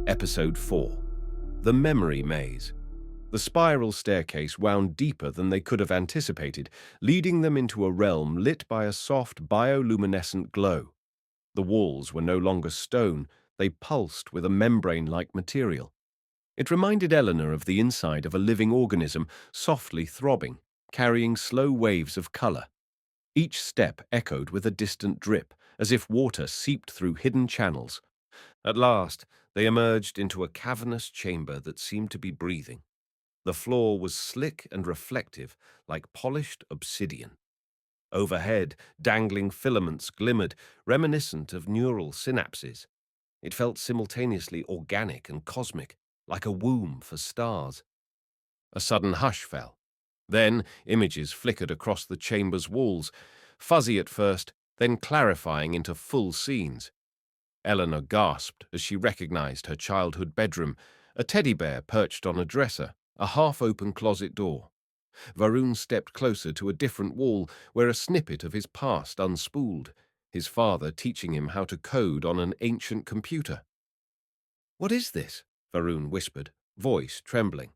Episode 4. The Memory Maze. The spiral staircase wound deeper than they could have anticipated, leading them into a realm lit by a soft bioluminescent glow. The walls were no longer stone, they pulsed with a membrane-like material. It reminded Eleanor of the inside of a living organism, softly throbbing, carrying slow waves of color. Each step echoed with a distant drip, as if water seeped through hidden channels. At last, they emerged into a cavernous chamber that seemed to be breathing. The floor was slick and reflective, like polished obsidian. Overhead, dangling filaments glimmered, reminiscent of neural synapses. It felt simultaneously organic and cosmic, like a womb for stars. A sudden hush fell. Then images flickered across the chamber's walls, fuzzy at first, then clarifying into full scenes. Eleanor gasped as she recognized her childhood bedroom, a teddy bear perched on a dresser, a half-open closet door. Varun stepped closer to a different wall where a snippet of his past unspooled, his father teaching him how to code on an ancient computer. "What is this?" Varun whispered, voice trembling.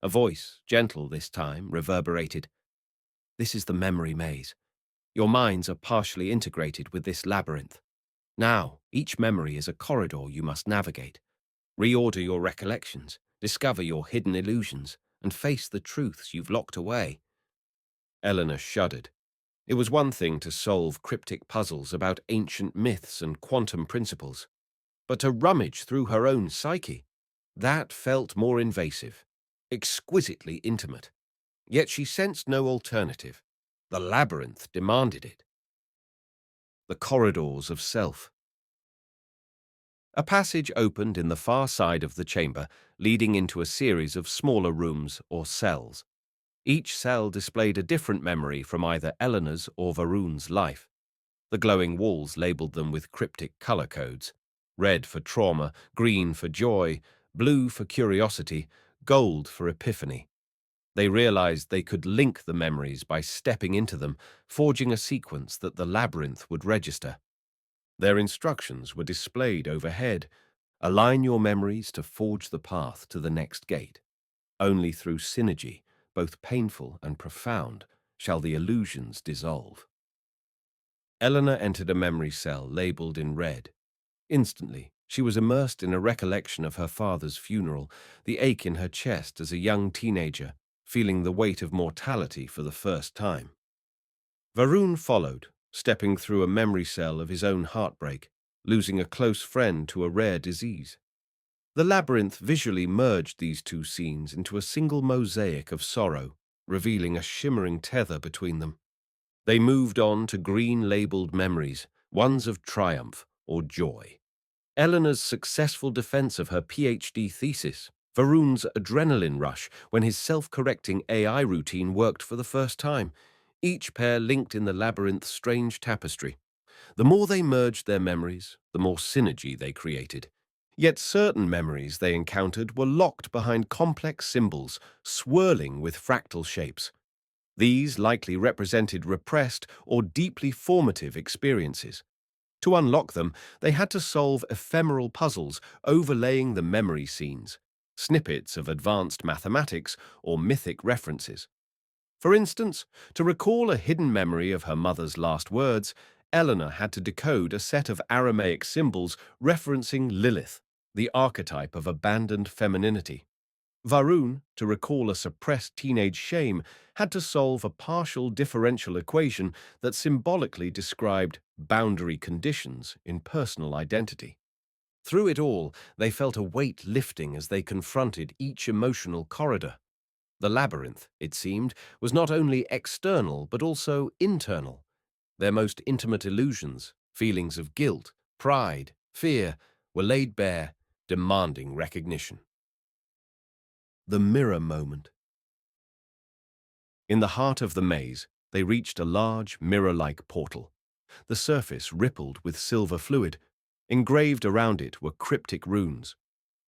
A voice, gentle this time, reverberated. "This is the memory maze. Your minds are partially integrated with this labyrinth. Now, each memory is a corridor you must navigate. Reorder your recollections, discover your hidden illusions, and face the truths you've locked away." Eleanor shuddered. It was one thing to solve cryptic puzzles about ancient myths and quantum principles, but to rummage through her own psyche, that felt more invasive, exquisitely intimate. Yet she sensed no alternative. The labyrinth demanded it. The corridors of self. A passage opened in the far side of the chamber, leading into a series of smaller rooms or cells. Each cell displayed a different memory from either Eleanor's or Varun's life. The glowing walls labeled them with cryptic color codes: red for trauma, green for joy, blue for curiosity, gold for epiphany. They realized they could link the memories by stepping into them, forging a sequence that the labyrinth would register. Their instructions were displayed overhead. Align your memories to forge the path to the next gate. Only through synergy, both painful and profound, shall the illusions dissolve. Eleanor entered a memory cell labeled in red. Instantly, she was immersed in a recollection of her father's funeral, the ache in her chest as a young teenager, feeling the weight of mortality for the first time. Varun followed, stepping through a memory cell of his own heartbreak, losing a close friend to a rare disease. The labyrinth visually merged these two scenes into a single mosaic of sorrow, revealing a shimmering tether between them. They moved on to green-labeled memories, ones of triumph or joy. Eleanor's successful defense of her PhD thesis, Varun's adrenaline rush when his self-correcting AI routine worked for the first time, each pair linked in the labyrinth's strange tapestry. The more they merged their memories, the more synergy they created. Yet certain memories they encountered were locked behind complex symbols, swirling with fractal shapes. These likely represented repressed or deeply formative experiences. To unlock them, they had to solve ephemeral puzzles overlaying the memory scenes, snippets of advanced mathematics or mythic references. For instance, to recall a hidden memory of her mother's last words, Eleanor had to decode a set of Aramaic symbols referencing Lilith, the archetype of abandoned femininity. Varun, to recall a suppressed teenage shame, had to solve a partial differential equation that symbolically described boundary conditions in personal identity. Through it all, they felt a weight lifting as they confronted each emotional corridor. The labyrinth, it seemed, was not only external but also internal. Their most intimate illusions, feelings of guilt, pride, fear, were laid bare, demanding recognition. The mirror moment. In the heart of the maze, they reached a large, mirror-like portal. The surface rippled with silver fluid. Engraved around it were cryptic runes.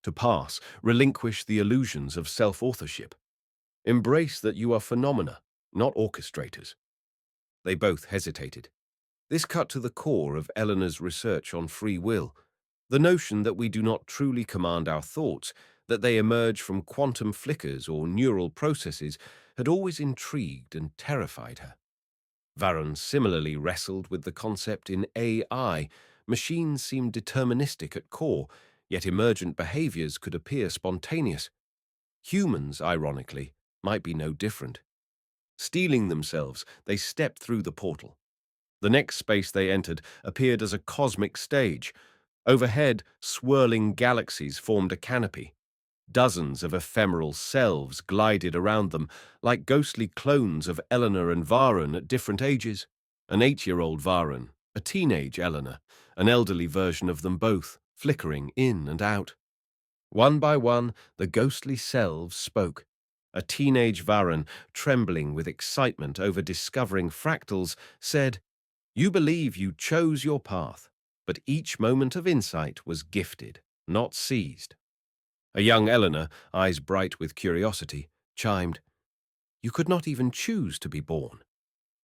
To pass, relinquish the illusions of self-authorship. Embrace that you are phenomena, not orchestrators. They both hesitated. This cut to the core of Eleanor's research on free will. The notion that we do not truly command our thoughts, that they emerge from quantum flickers or neural processes, had always intrigued and terrified her. Varun similarly wrestled with the concept in AI. Machines seemed deterministic at core, yet emergent behaviors could appear spontaneous. Humans, ironically, might be no different. Steeling themselves, they stepped through the portal. The next space they entered appeared as a cosmic stage. Overhead, swirling galaxies formed a canopy. Dozens of ephemeral selves glided around them, like ghostly clones of Eleanor and Varun at different ages. An 8-year-old Varun, a teenage Eleanor, an elderly version of them both, flickering in and out. One by one, the ghostly selves spoke. A teenage Varun, trembling with excitement over discovering fractals, said, "You believe you chose your path, but each moment of insight was gifted, not seized." A young Eleanor, eyes bright with curiosity, chimed, "You could not even choose to be born.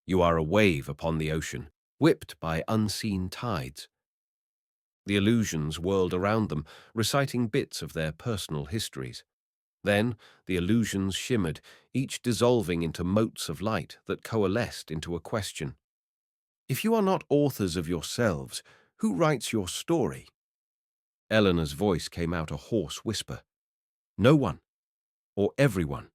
You are a wave upon the ocean, whipped by unseen tides." The illusions whirled around them, reciting bits of their personal histories. Then the illusions shimmered, each dissolving into motes of light that coalesced into a question. "If you are not authors of yourselves, who writes your story?" Eleanor's voice came out a hoarse whisper. "No one, or everyone.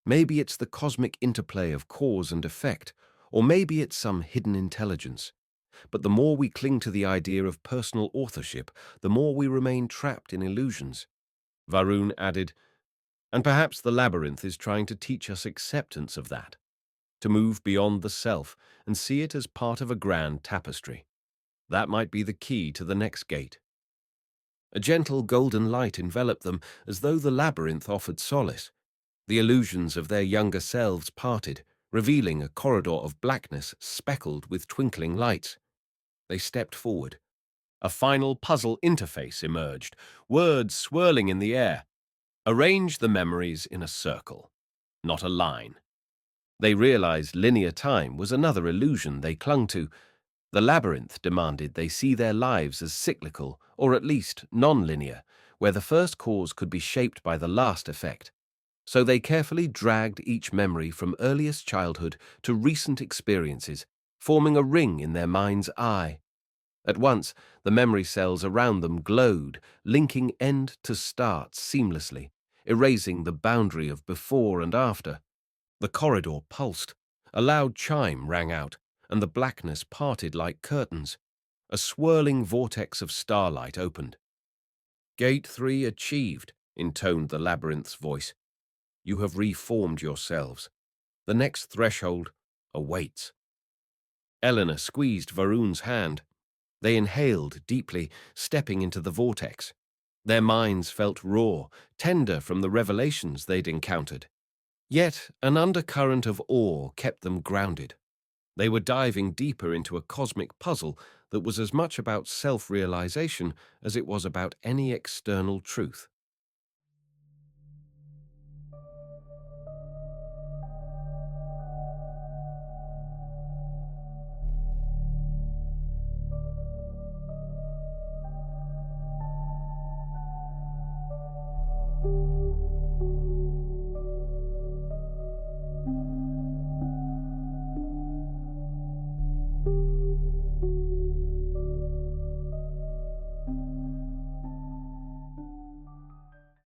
Maybe it's the cosmic interplay of cause and effect, or maybe it's some hidden intelligence. But the more we cling to the idea of personal authorship, the more we remain trapped in illusions." Varun added, "And perhaps the labyrinth is trying to teach us acceptance of that, to move beyond the self and see it as part of a grand tapestry. That might be the key to the next gate." A gentle golden light enveloped them, as though the labyrinth offered solace. The illusions of their younger selves parted, revealing a corridor of blackness speckled with twinkling lights. They stepped forward. A final puzzle interface emerged, words swirling in the air. "Arrange the memories in a circle, not a line." They realized linear time was another illusion they clung to. The labyrinth demanded they see their lives as cyclical, or at least non-linear, where the first cause could be shaped by the last effect. So they carefully dragged each memory from earliest childhood to recent experiences, forming a ring in their mind's eye. At once, the memory cells around them glowed, linking end to start seamlessly, erasing the boundary of before and after. The corridor pulsed. A loud chime rang out, and the blackness parted like curtains. A swirling vortex of starlight opened. "Gate 3 achieved," intoned the labyrinth's voice. "You have reformed yourselves. The next threshold awaits." Eleanor squeezed Varun's hand. They inhaled deeply, stepping into the vortex. Their minds felt raw, tender from the revelations they'd encountered. Yet an undercurrent of awe kept them grounded. They were diving deeper into a cosmic puzzle that was as much about self-realization as it was about any external truth.